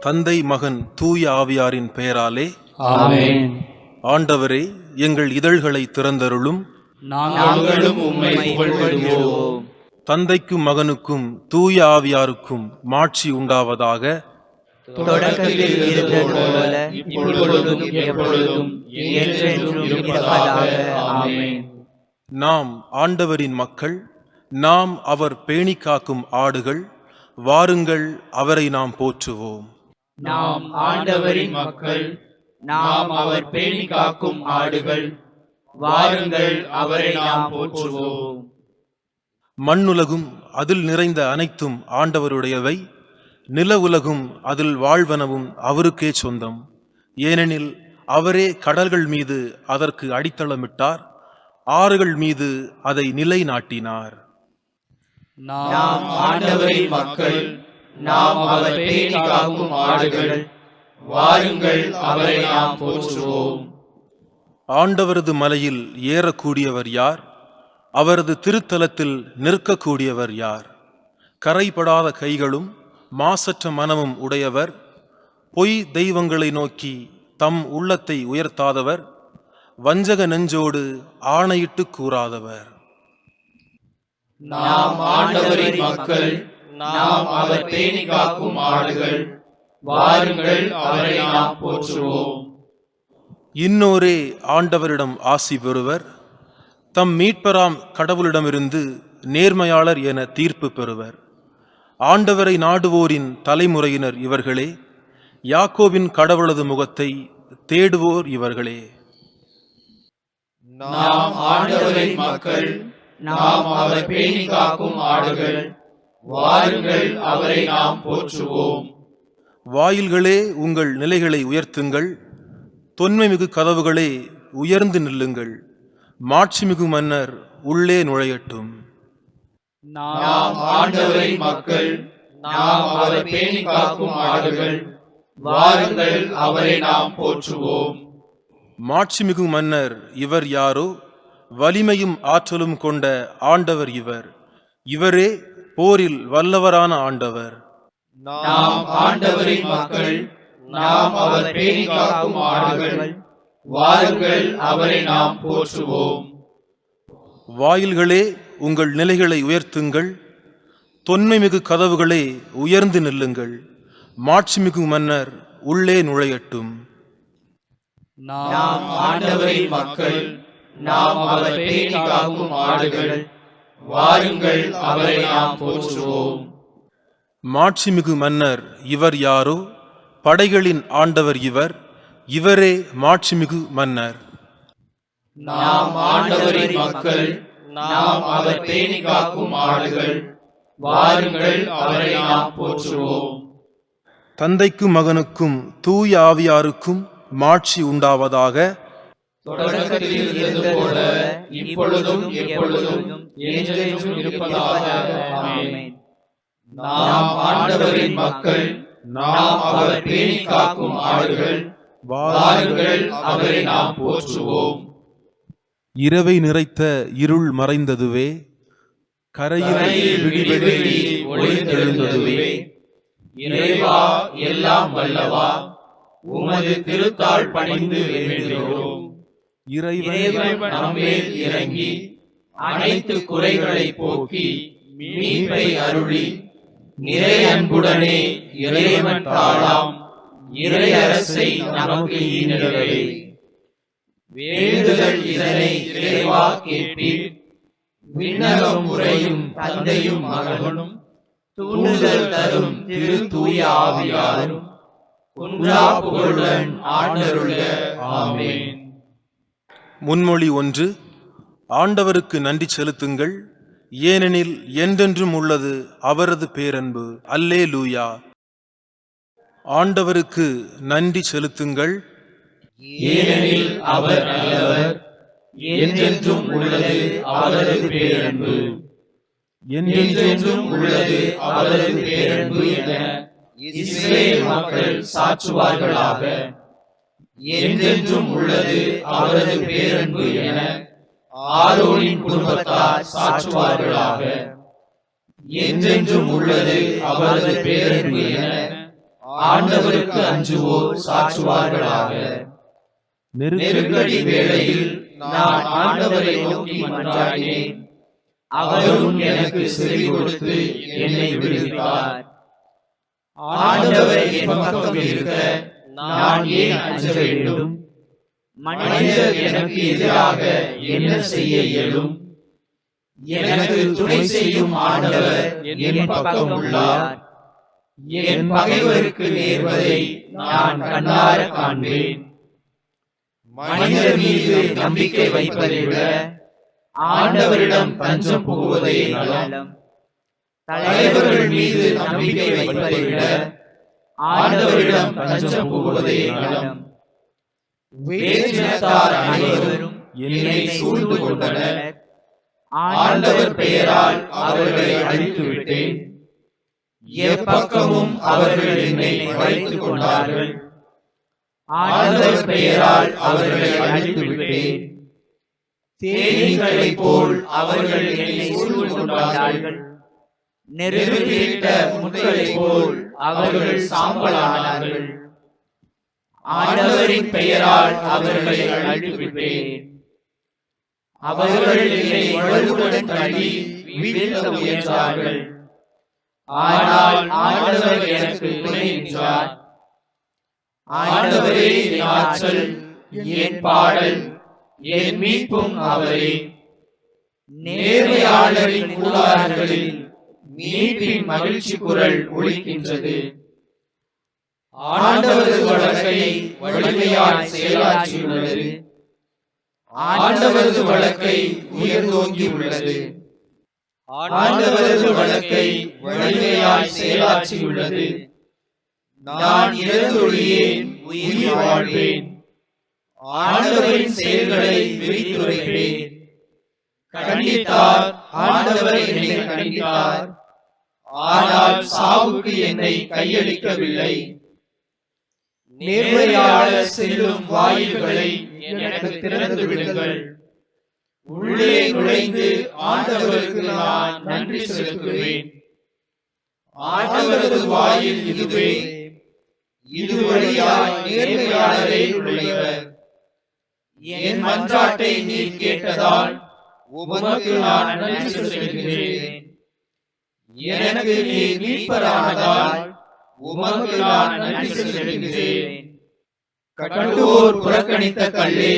தந்தை, மகன், தூய ஆவியாரின் பெயராலே ஆமென். ஆண்டவரே, எங்கள் இதழ்களை திறந்தருளும். நாங்களும் உம்மை புகழ்கிறோம். தந்தைக்கும் மகனுக்கும் தூய ஆவியாருக்கும் மாட்சி உண்டாவதாக. தொடக்கத்தில் இருந்தது போல இப்பொழுதும் எப்பொழுதும் என்றென்றும் இருப்பதாக. ஆமென். நாம் ஆண்டவரின் மக்கள், நாம் அவர் பேணி காக்கும் ஆடுகள். வாருங்கள், அவரை நாம் போற்றுவோம். நாம் ஆண்டவரின் மக்கள், நாம் அவர் பேணி காக்கும் ஆடுகள். வாருங்கள், அவரை நாம் போற்றுவோம். மண்ணுலகும் அதில் நிறைந்த அனைத்தும் ஆண்டவருடையவை. நில உலகும் அதில் வாழ்வனவும் அவருக்கே சொந்தம். ஏனெனில் அவரே கடல்கள் மீது அதற்கு அடித்தளமிட்டார், ஆறுகள் மீது அதை நிலைநாட்டினார். நாம் ஆண்டவரின் மக்கள், நாம் அவர் பேணி காக்கும் ஆடுகள். வாருங்கள், அவரை நாம் போற்றுவோம். ஆண்டவரது மலையில் ஏறக்கூடியவர் யார்? அவரது திருத்தலத்தில் நிற்கக்கூடியவர் யார்? கரைபடாத கைகளும் மாசற்ற மனமும் உடையவர், பொய் தெய்வங்களை நோக்கி தம் உள்ளத்தை உயர்த்தாதவர், வஞ்சக நெஞ்சோடு ஆணையிட்டு கூறாதவர். நாம் ஆண்டவரின் மக்கள், நாம் அவர் பேணி காக்கும் ஆடுகள். வாருங்கள், அவரை நாம் போற்றுவோம். இன்னோரே ஆண்டவரிடம் ஆசி பெறுவர், தம் மீட்பராம் கடவுளிடமிருந்து நேர்மையாளர் என தீர்ப்பு பெறுவர். ஆண்டவரை நாடுவோரின் தலைமுறையினர் இவர்களே, யாக்கோபின் கடவுளது முகத்தை தேடுவோர் இவர்களே. நாம் ஆண்டவரின் மக்கள், நாம் அவர் பேணி காக்கும் ஆடுகள். வாருங்கள், அவரை நாம் போற்றுவோம். வாயில்களே, உங்கள் நிலைகளை உயர்த்துங்கள். தொன்மைமிகு கதவுகளே, உயர்ந்து நில்லுங்கள். மாட்சிமிகு மன்னர் உள்ளே நுழையட்டும். நாம் ஆண்டவரின் மக்கள், நாம் அவர் பேணி காக்கும் ஆடுகள். வாருங்கள், அவரை நாம் போற்றுவோம். மாட்சிமிகு மன்னர் இவர் யாரோ? வலிமையும் ஆற்றலும் கொண்ட ஆண்டவர் இவர். இவரே போரில் வல்லவரான ஆண்டவர். நாம் ஆண்டவரின் மக்கள், நாம் அவர் பேணி காக்கும் ஆடுகள். வாருங்கள், அவரை நாம் போற்றுவோம். வாயில்களே, உங்கள் நிலைகளை உயர்த்துங்கள். தொன்மைமிகு கதவுகளே, உயர்ந்து நில்லுங்கள். மாட்சிமிகு மன்னர் உள்ளே நுழையட்டும். நாம் ஆண்டவரின் மக்கள், நாம் அவர் பேணி காக்கும் ஆடுகள். வாருங்கள், அவரை நாம் போற்றுவோம். மாட்சிமிகு மன்னர் இவர் யாரோ? படைகளின் ஆண்டவர் இவர். இவரே மாட்சிமிகு மன்னர். நாம் ஆண்டவரின் மக்கள், நாம் அவர் பேணி காக்கும் ஆடுகள். வாருங்கள், அவரை நாம் போற்றுவோம். தந்தைக்கும் மகனுக்கும் தூய ஆவியாருக்கும் மாட்சி உண்டாவதாக. தொடக்கத்தில் இருந்தது போல இப்பொழுதும் எப்பொழுதும் என்றென்றும் இருப்பதாக. ஆமென். நாம் ஆண்டவரின் மக்கள், நாம் அவர் பேணி காக்கும் ஆடுகள். வாருங்கள், அவரை நாம் போற்றுவோம். இரவை நிறைத்த இருள் மறைந்ததுவே, கரையில் விடிவெள்ளி ஒளித்தெழுந்ததுவே. இறைவா, எல்லாம் வல்லவா, உமது திருத்தாள் பணிந்து வேண்டுகிறோம். இறைவன் நம்மேல் இறங்கி அனைத்து குறைகளை போக்கி மீட்பை அருளி, நிறை அன்புடனே இறைவன் தாளாம் இறை அரசை நமக்கு ஈந்திடவே. வேண்டுதல் இதனை இறைவா கேட்டீர். விண்ணகம் உறையும் தந்தையும் மகனும் தூண்டுதல் தரும் திரு தூய ஆவியாரும் குன்றா புகழுடன் ஆண்டருள. ஆமென். முன்மொழி 1. ஆண்டவருக்கு நன்றி செலுத்துங்கள், ஏனெனில் என்றென்றும் உள்ளது அவரது பேரன்பு. அல்லேலூயா. ஆண்டவருக்கு நன்றி செலுத்துங்கள், ஏனெனில் அவர் நல்லவர். என்றென்றும் உள்ளது அவரது பேரன்பு. என்றென்றும் உள்ளது அவரது பேரன்பு என இஸ்ரவேல் மக்கள் சாற்றுவார்களாக. என்றென்றும் உள்ளது அவரது பேரன்பு என ஆரோனின் குடும்பத்தார் சாற்றுவார்களாக. என்றென்றும் உள்ளது அவரது பேரன்பு என ஆண்டவருக்கு அஞ்சுவோர் சாற்றுவார்களாக. நெருக்கடி வேளையில் நான் ஆண்டவரை நோக்கி மன்றாடினேன். அவரும் எனக்கு செவி கொடுத்து என்னை விடுவித்தார். ஆண்டவர் என் பக்கம் இருக்க நான் ஏன் அஞ்ச வேண்டும்? மனிதர் எனக்கு எதிராக என்ன செய்ய இயலும்? எனக்கு துணை செய்யும் ஆண்டவர் என் பக்கம் உள்ளார். என் பகைவருக்கு நேர்வதை நான் கண்ணார காண்பேன். மனிதர் மீது நம்பிக்கை வைப்பதை விட ஆண்டவரிடம் தஞ்சம் புகுவதே நலம். தலைவர்கள் மீது நம்பிக்கை வைப்பதை விட ஆண்டவரிடம் தஞ்சம் புகுவதே நலம். வேற்றினத்தார் அனைவரும் என்னை சூழ்ந்து கொண்டனர். ஆண்டவர் பெயரால் அவர்களை அழித்து விட்டேன். எப்பக்கமும் அவர்கள் என்னை வளைத்துக் கொண்டார்கள். ஆண்டவர் பெயரால் அவர்களை அழித்து விட்டேன். தேனீக்களைப் போல் அவர்கள் என்னை சூழ்ந்து கொண்டார்கள். நெருப்பிலிட்ட முட்களைப் போல் அவர்கள் சாம்பலானார்கள். ஆண்டவரின் பெயரால் அவர்களை அழித்து விட்டேன். அவர்கள் என்னை வலுவுடன் தள்ளி வீழ்த்த முயன்றார்கள். ஆனால் ஆண்டவர் எனக்கு துணை நின்றார். ஆண்டவரே என் ஆற்றல், என் பாடல், என் மீட்பும் அவரே. நேர்மையாளரின் கூடாரங்களில் மீட்பின் மகிழ்ச்சி குரல் ஒலிக்கின்றது. ஆண்டவரது வழக்கை வலிமையாய் செயலாற்றியுள்ளது. ஆண்டவரது வழக்கை உயர்ந்தோங்கி உள்ளது. ஆண்டவரது வழக்கை வலிமையாய் செயலாற்றியுள்ளது. நான் இறந்தொழியேன், உயிர் வாழ்வேன். ஆண்டவரின் செயல்களை விரித்துரைப்பேன். கண்டித்தார், ஆண்டவர் என்னை கண்டித்தார். ஆனால் சாவுக்கு என்னை கையளிக்கவில்லை. நேர்மையாளர் செல்லும் வாயில்களை எனக்கு திறந்து விடுங்கள். உள்ளே நுழைந்து ஆண்டவருக்கு நான் நன்றி செலுத்துவேன். ஆண்டவரது வாயில் இதுவே. இது வழியாய் நேர்மையாளரே நுழைவர். என் மன்றாட்டை நீர் கேட்டதால் உமக்கு நான் நன்றி செலுத்துகிறேன். எனக்கு நீர் மீட்பரானதால் உமக்கு நான் நன்றி செலுத்துகிறேன். கட்டுவோர் புறக்கணித்த கல்லே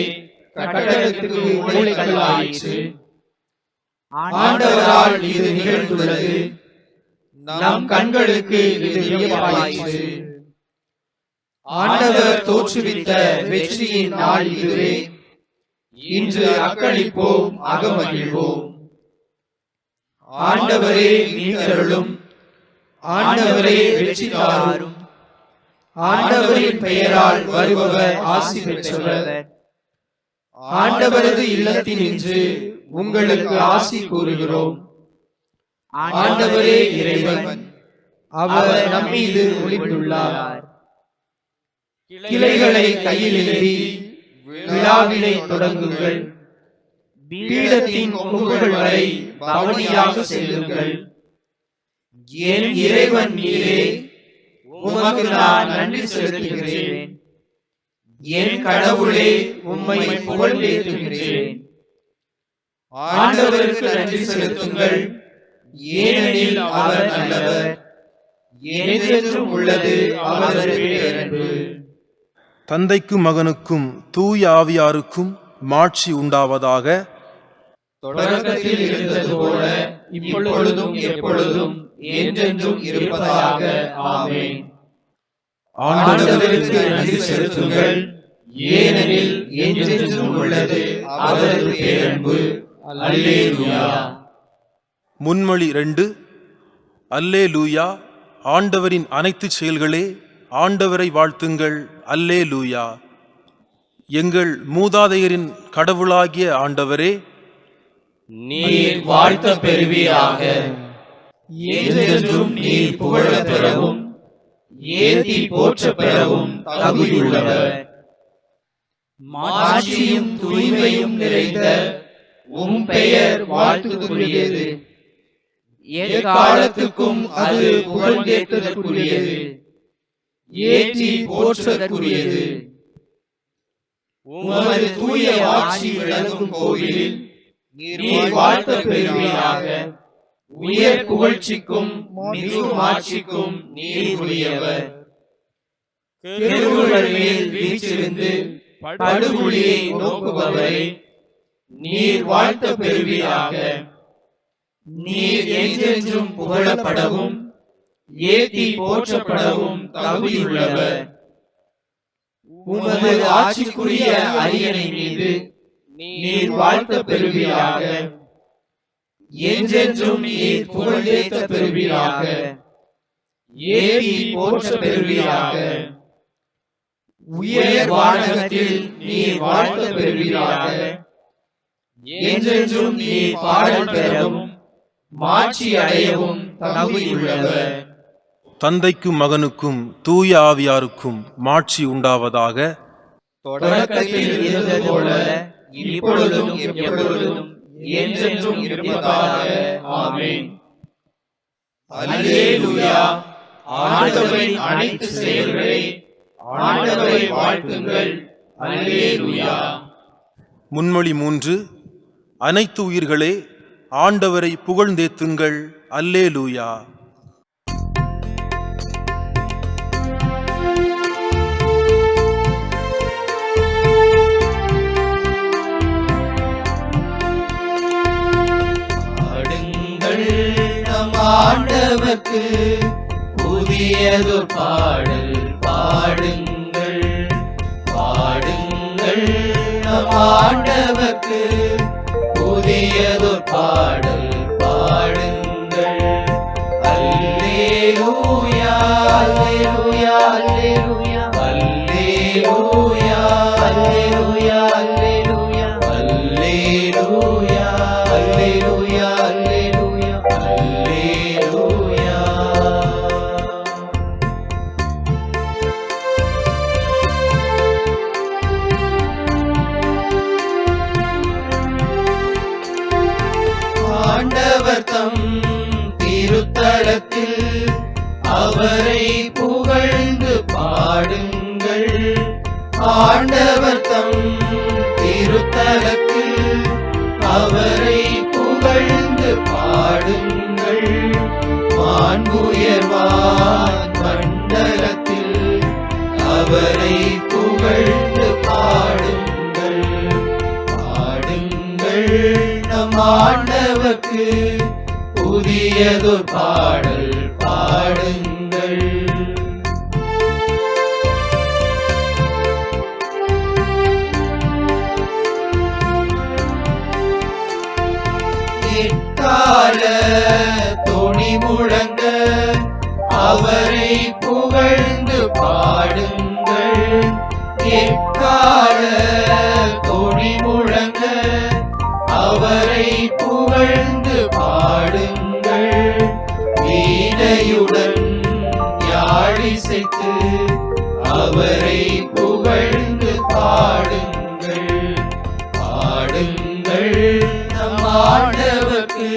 கட்டடத்துக்கு மூலைக்கல்லாயிற்று. ஆண்டவரால் இது நிகழ்ந்துள்ளது. நம் கண்களுக்கு இது வியப்பாயிற்று. ஆண்டவர் தோற்றுவித்த வெற்றியின் நாள் இதுவே. இன்று அக்களிப்போம், அகமகிழ்வோம். ஆண்டவரே மீட்டருளும். ஆண்டவரே வெற்றி தாரும். ஆண்டவரின் பெயரால் வருபவர் ஆசி பெற்றவர். ஆண்டவரது இல்லத்தினின்று உங்களுக்கு ஆசி கூறுகிறோம். ஆண்டவரே இறைவன், அவர் நம்மீது ஒளிந்துள்ளார். கிளைகளை கையில் ஏந்தி விழாவினை தொடங்குங்கள். பீடத்தின் கொம்புகள் வரை பவனியாக செல்லுங்கள். என் இறைவன் நீரே, உமக்கு நான் நன்றி செலுத்துகிறேன். என் கடவுளே, உம்மை புகழ்ந்தேத்துகிறேன். ஆண்டவருக்கு நன்றி செலுத்துங்கள், ஏனெனில் அவர் நல்லவர். என்றென்றும் உள்ளது அவரது பேரன்பு. தந்தைக்கும் மகனுக்கும் தூய ஆவியாருக்கும் மாட்சி உண்டாவதாக. தொடக்கத்தில் இருந்தது போல இப்பொழுதும் எப்பொழுதும் என்றென்றும் இருப்பதாக. ஆமென். ஆண்டவருக்கு நன்றி செலுத்துங்கள், ஏனெனில் என்றென்றும் உள்ளது அவரது பேரன்பு. அல்லேலூயா. முன்மொழி 2. அல்லேலூயா. ஆண்டவரின் அனைத்து செயல்களே ஆண்டவரை வாழ்த்துங்கள். அல்லேலூயா. எங்கள் மூதாதையரின் கடவுளாகிய ஆண்டவரே, நீர் வாழ்த்த பெறுவீராக. என்றென்றும் நீர் புகழப் பெறவும் ஏத்தி போற்ற பெறவும் தகுதியுள்ளவர். மாட்சியும் தூய்மையும் நிறைந்த உம் பெயர் வாழ்த்துக்குரியது. எக்காலத்துக்கும் அது புகழ்ந்தேற்றுதற்குரியது. ஏற்றி போற்றுதற்குரியது. உமது தூய ஆட்சி விளங்கும் கோவிலில் நீர் வாழ்த்த பெறுவீராக. உயர் புகழ்ச்சிக்கும் மிகும் ஆட்சிக்கும் நீர் உரியவர். கெருபுகள் மேல் வீற்றிருந்து படுகுழியை நோக்குபவரை நீர் வாழ்த்த பெறுவீராக. நீர் என்றென்றும் புகழப்படவும் ஏத்தி போற்றப்படவும் தகுதியுள்ளவர். உமது ஆட்சிக்குரிய அரியணை மீது நீர் வாழ்த்த பெறுவீராக. என்றென்றும் நீர் புகழேத்த பெறுவீராக. ஏத்தி போற்ற பெறுவீராக. உயர் வானகத்தில் நீர் வாழ்த்த பெறுவீராக. என்றென்றும் நீர் பாடல் பெறவும் மாட்சி அடையவும் தகுதியுள்ளவர். தந்தைக்கும் மகனுக்கும் தூய ஆவியாருக்கும் மாட்சி உண்டாவதாக. தொடக்கத்தில் இருந்தது போல இப்பொழுதும் எப்பொழுதும் என்றென்றும் இருப்பதாக. ஆமென். அல்லேலூயா. ஆண்டவரின் அனைத்து செயல்களே ஆண்டவரை வாழ்த்துங்கள். அல்லேலூயா. முன்மொழி 3. அனைத்து உயிர்களே ஆண்டவரை புகழ்ந்தேத்துங்கள். அல்லேலூயா. பாடுங்கள் நம் ஆண்டவர்க்கு புதியதொரு பாடல் பாடுங்கள். பாடுங்கள் நம் ஆண்டவர்க்கு புதியதொரு பாடல் பாடுங்கள். அல்லேலூயா அல்லேலூயா அல்லேலூயா அல்லேலூயா அல்லேலூயா அல்லேலூயா அல்லேலூயா அல்லேலூயா அல்லேலூயா அல்லேலூயா. ஆண்டவர் தம் திருத்தலத்தில் அவரை புகழ்ந்து பாடுங்கள். ஆண்டவர் தம் திருத்தலத்தில் அவரை புகழ்ந்து பாடுங்கள். மாண்புயர்வான் மண்டலத்தில் அவரை புகழ்ந்து பாடுங்கள். பாடுங்கள் நம் ஆண்டவர்க்கு புதியதொரு பாடல் பாடுங்கள். எக்கால தொனி முழங்க அவரை புகழ்ந்து பாடுங்கள். எக்கால தொனி முழங்க அவரை புகழ்ந்து பாடுங்கள். வீணையுடன் யாழிசைத்து அவரை புகழ்ந்து பாடுங்கள். பாடுங்கள் நம் ஆண்டவர்க்கு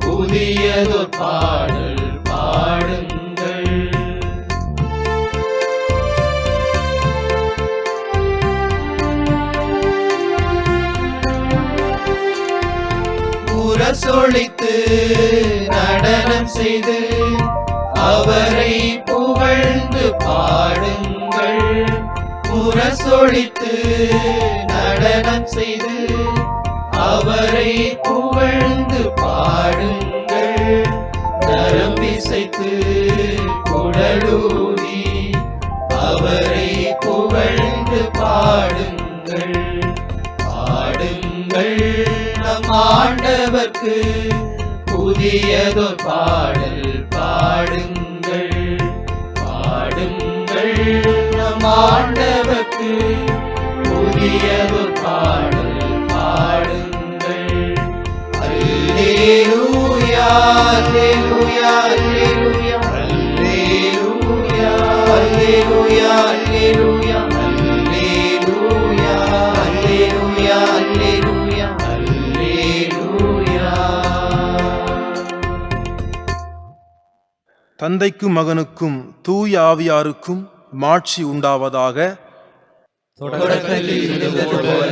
புதியதொரு பாடல் பாடுங்கள். முரசொலித்து நடனம் செய்து அவரை புகழ்ந்து பாடுங்கள். முரசொலித்து நடனம் செய்து அவரை புகழ்ந்து பாடுங்கள். நரம்பிசைத்து குழலூதி அவரை புகழ்ந்து பாடுங்கள். பாடுங்கள் நம் ஆண்டவர்க்கு புதியதொரு பாடல் பாடுங்கள். பாடுங்கள் நம் ஆண்டவர்க்கு புதியதொரு பாடல் பாடுங்கள். அல்லேலூயா அல்லேலூயா அல்லேலூயா அல்லேலூயா அல்லேலூயா அல்லேலூயா அல்லேலூயா அல்லேலூயா அல்லேலூயா அல்லேலூயா. தந்தைக்கும் மகனுக்கும் தூய ஆவியாருக்கும் மாட்சி உண்டாவதாக. தொடக்கத்தில் இருந்தது போல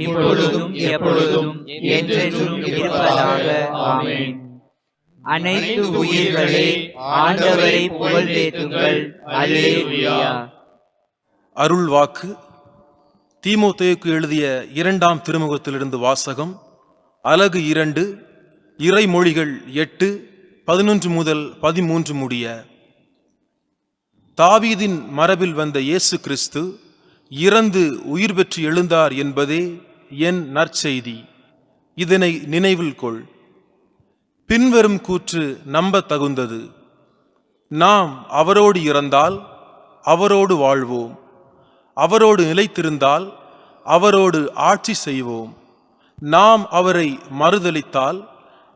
இப்பொழுதும் எப்பொழுதும் என்றென்றும் இருப்பதாக. ஆமென். அனைத்து உயிர்களே ஆண்டவரை புகழ்ந்தேத்துங்கள். அல்லேலூயா. அருள்வாக்கு. தீமோத்தேயுக்கு எழுதிய 2ஆம் திருமுகத்திலிருந்து வாசகம். அலகு 2, இறைமொழிகள் 8:11 முதல் 13 முடிய. தாவீதின் மரபில் வந்த இயேசு கிறிஸ்து இறந்து உயிர் பெற்று எழுந்தார் என்பதே என் நற்செய்தி. இதனை நினைவில் கொள். பின்வரும் கூற்று நம்ப தகுந்தது. நாம் அவரோடு இறந்தால் அவரோடு வாழ்வோம், அவரோடு நிலைத்திருந்தால் அவரோடு ஆட்சி செய்வோம். நாம் அவரை மறுதலித்தால்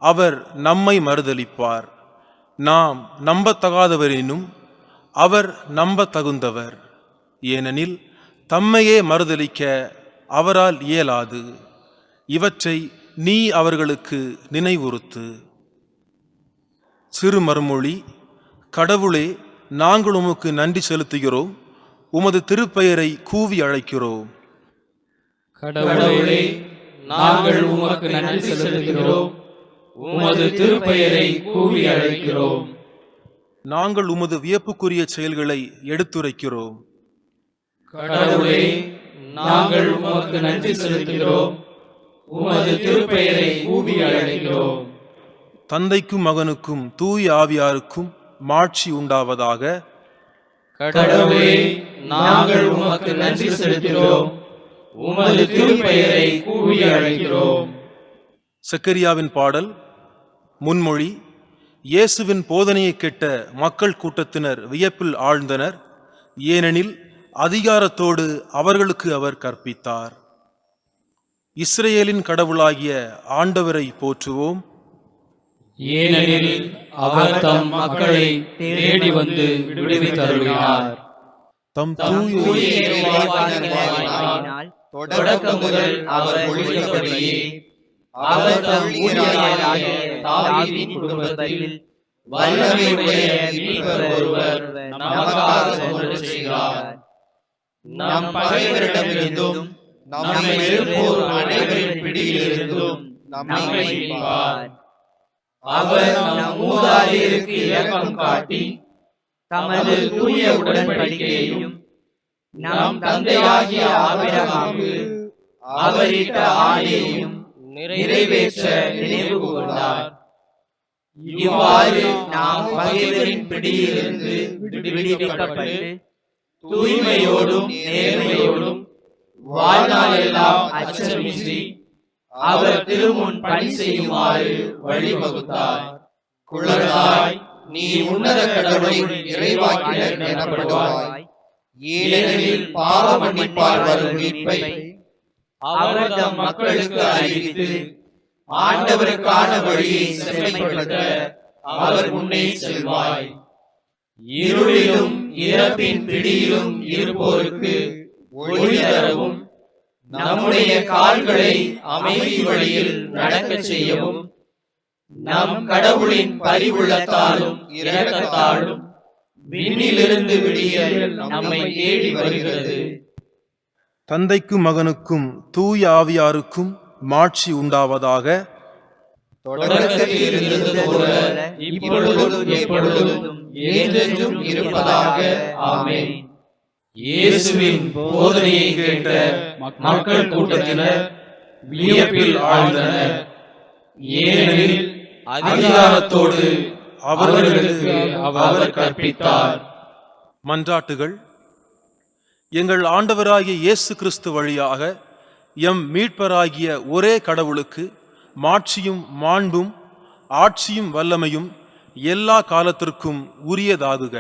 அவர் நம்மை மறுதலிப்பார். நாம் நம்பத்தகாதவரெனினும் அவர் நம்பத்தகுந்தவர். ஏனெனில் தம்மையே மறுதலிக்க அவரால் இயலாது. இவற்றை நீ அவர்களுக்கு நினைவுறுத்து. சிறு மறுமொழி. கடவுளே, நாங்கள் உமக்கு நன்றி செலுத்துகிறோம், உமது திருப்பெயரை கூவி அழைக்கிறோம். கடவுளே, நாங்கள் உமக்கு நன்றி செலுத்துகிறோம், உமது திருப்பெயரை கூவி அழைக்கிறோம். நாங்கள் உமது வியப்புக்குரிய செயல்களை எடுத்துரைக்கிறோம். கடவுளே, நாங்கள் உமக்கு நன்றி செலுத்துகிறோம், உமது திருப்பெயரை கூவி அழைக்கிறோம். தந்தைக்கும் மகனுக்கும் தூய ஆவியாருக்கும் மாட்சி உண்டாவதாக. கடவுளே, நாங்கள் உமக்கு நன்றி செலுத்துகிறோம், உமது திருப்பெயரை கூவி அழைக்கிறோம். சக்கரியாவின் பாடல். முன்மொழி. இயேசுவின் போதனையை கேட்ட மக்கள் கூட்டத்தினர் வியப்பில் ஆழ்ந்தனர். ஏனெனில் அதிகாரத்தோடு அவர்களுக்கு அவர் கற்பித்தார். இஸ்ரேலின் கடவுளாகிய ஆண்டவரை போற்றுவோம். ஏனெனில் அவர் தம் மக்களை தேடி வந்து விடுவித்தருளினார். தம் தூய தூய இறைவாக்கினரினால் தொடக்கம் முதல் அவர் ஒழித்தபடியே அவர் தம் ஊழியராகிய தாவீதின் குடும்பத்தில் வல்லமையுடைய மீட்பர் ஒருவர் நமக்காக தோன்றச் செய்கிறார். நம் பகைவரிடமிருந்தும் நம்மை எதிர்ப்போர் அனைவரின் பிடியிலிருந்தும் நம்மை மீட்பார். அவர் நம் மூதாதையருக்கு இரக்கம் காட்டி தமது தூய உடன்படிக்கையையும் நம் தந்தையாகிய ஆபிரகாமுக்கு அவரிட்ட ஆணையையும் நிறைவேற்ற நினைவு கூர்ந்தார். இவ்வாறு நாம் பகைவரின் பிடியிலிருந்து விடுவிக்கப்பட்டு தூய்மையோடும் நேர்மையோடும் வாழ்நாள் எல்லாம் அச்சமின்றி அவர் திருமுன் பணி செய்யுமாறு வழிவகுத்தார். குழந்தாய், நீ உன்னத கடவுளின் இறைவாக்கினர் எனப்படுவாய். ஏனெனில் பாவ மன்னிப்பால் வரும் மீட்பை அவர் தம் மக்களுக்கு அறிவித்து ஆண்டவருக்கான வழியை செம்மைப்படுத்த அவர் முன்னே செல்வாய். இருளிலும் இறப்பின் பிடியிலும் இருப்போருக்கு ஒளி தரவும் நம்முடைய கால்களை அமைதி வழியில் நடக்கச் செய்யவும் நம் கடவுளின் பரிவுள்ளத்தாலும் இரக்கத்தாலும் விண்ணிலிருந்து விடியல் நம்மை தேடி வருகிறது. தந்தைக்கும் மகனுக்கும் தூய ஆவியாருக்கும் மாட்சி உண்டாவதாக. தொடக்கத்தில் இருந்தது போல இப்பொழுதும் எப்பொழுதும் என்றென்றும் இருப்பதாக. ஆமென். இயேசுவின் போதனையை கேட்ட மக்கள் கூட்டத்தினர் வியப்பில் ஆழ்ந்தனர். ஏனெனில் அதிகாரத்தோடு அவர்களுக்கு அவர் கற்பித்தார். மன்றாட்டுகள். எங்கள் ஆண்டவராகிய இயேசு கிறிஸ்து வழியாக எம் மீட்பராகிய ஒரே கடவுளுக்கு மாட்சியும் மாண்பும் ஆட்சியும் வல்லமையும் எல்லா காலத்திற்கும் உரியதாகுக.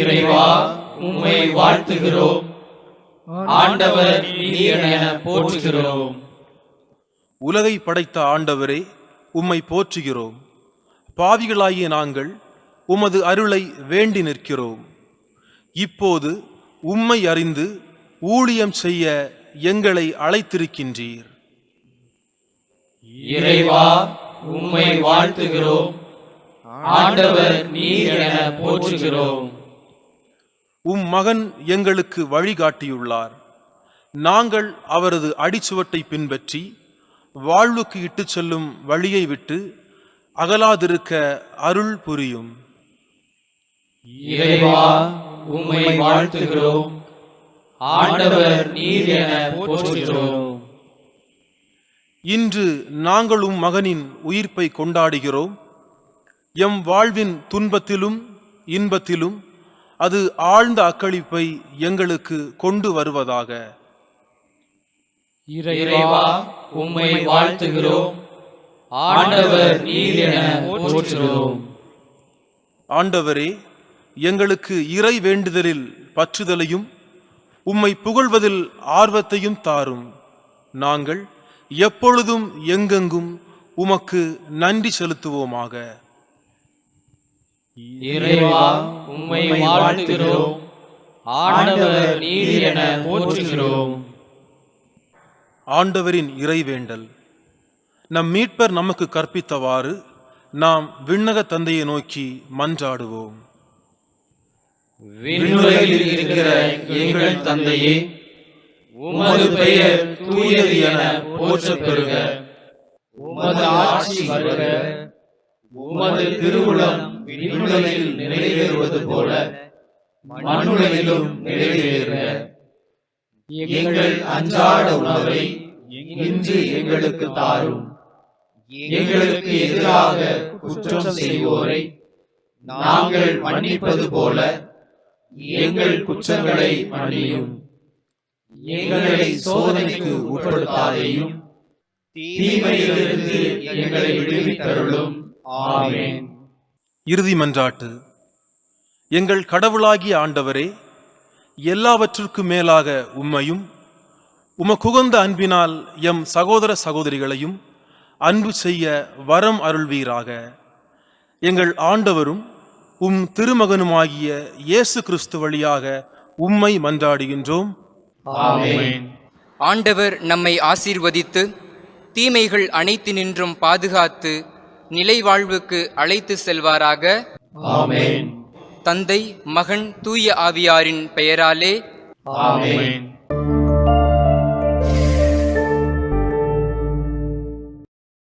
இறைவா, உம்மை வாழ்த்துகிறோம். ஆண்டவர் நீர் என போற்றுகிறோம். உலகை படைத்த ஆண்டவரே, உம்மை போற்றுகிறோம். பாவிகளாகிய நாங்கள் உமது அருளை வேண்டி நிற்கிறோம். இப்போது உம்மை அறிந்து ஊழியம் செய்ய எங்களை அழைத்திருக்கின்றீர். இறைவா, உம்மை வாழ்த்துகிறோம். ஆண்டவர் நீர் என போற்றுகிறோம். உம் மகன் எங்களுக்கு வழிகாட்டியுள்ளார். நாங்கள் அவரது அடிச்சுவட்டை பின்பற்றி வாழ்வுக்கு இட்டுச் செல்லும் வழியை விட்டு அகலாதிருக்க அருள் புரியும். இறைவா, உம்மை வாழ்த்துகிறோம். ஆண்டவர் நீர் என போற்றுகிறோம். இன்று நாங்கள் உம் மகனின் உயிர்ப்பை கொண்டாடுகிறோம். எம் வாழ்வின் துன்பத்திலும் இன்பத்திலும் அது ஆழ்ந்த அக்களிப்பை எங்களுக்கு கொண்டு வருவதாக. இறைவா, உம்மை வாழ்த்துகிறோம். ஆண்டவர் நீர் என போற்றுகிறோம். ஆண்டவரே, எங்களுக்கு இறை வேண்டுதலில் பற்றுதலையும் உம்மை புகழ்வதில் ஆர்வத்தையும் தாரும். நாங்கள் எப்பொழுதும் எங்கெங்கும் உமக்கு நன்றி செலுத்துவோமாக. இறைவா, உம்மை வாழ்த்துகிறோம். ஆண்டவர் நீர் என போற்றுகிறோம். ஆண்டவரின் இறைவேண்டல். நம் மீட்பர் நமக்கு கற்பித்தவாறு நாம் விண்ணக தந்தையை நோக்கி மன்றாடுவோம். விண்ணுலகில் இருக்கிற எங்கள் தந்தையே, உமது பெயர் தூயது என போற்றப் பெறுக. உமது ஆட்சி வருக. உமது திருவுளம் விண்ணுலகில் நிறைவேறுவது போல மண்ணுலகிலும் நிறைவேறுக. எங்கள் அன்றாட உணவை இன்று எங்களுக்கு தாரும். எங்களுக்கு எதிராக குற்றம் செய்வோரை நாங்கள் மன்னிப்பது போல எங்கள் குற்றங்களை மன்னியும். எங்களை சோதனைக்கு உட்படுத்தாதேயும், தீமையிலிருந்து எங்களை விடுவித்தருளும். ஆமென். இறுதி மன்றாட்டு. எங்கள் கடவுளாகிய ஆண்டவரே, எல்லாவற்றிற்கும் மேலாக உம்மையும் உமக்குகந்த அன்பினால் எம் சகோதர சகோதரிகளையும் அன்பு செய்ய வரம் அருள்வீராக. எங்கள் ஆண்டவரும் உம் திருமகனுமாகிய இயேசு கிறிஸ்து வழியாக உம்மை மன்றாடுகின்றோம். ஆமென். ஆண்டவர் நம்மை ஆசீர்வதித்து தீமைகள் அனைத்தினின்றும் பாதுகாத்து நிலை வாழ்வுக்கு அழைத்து செல்வாராக. ஆமென். தந்தை, மகன், தூய ஆவியாரின் பெயராலே ஆமென்.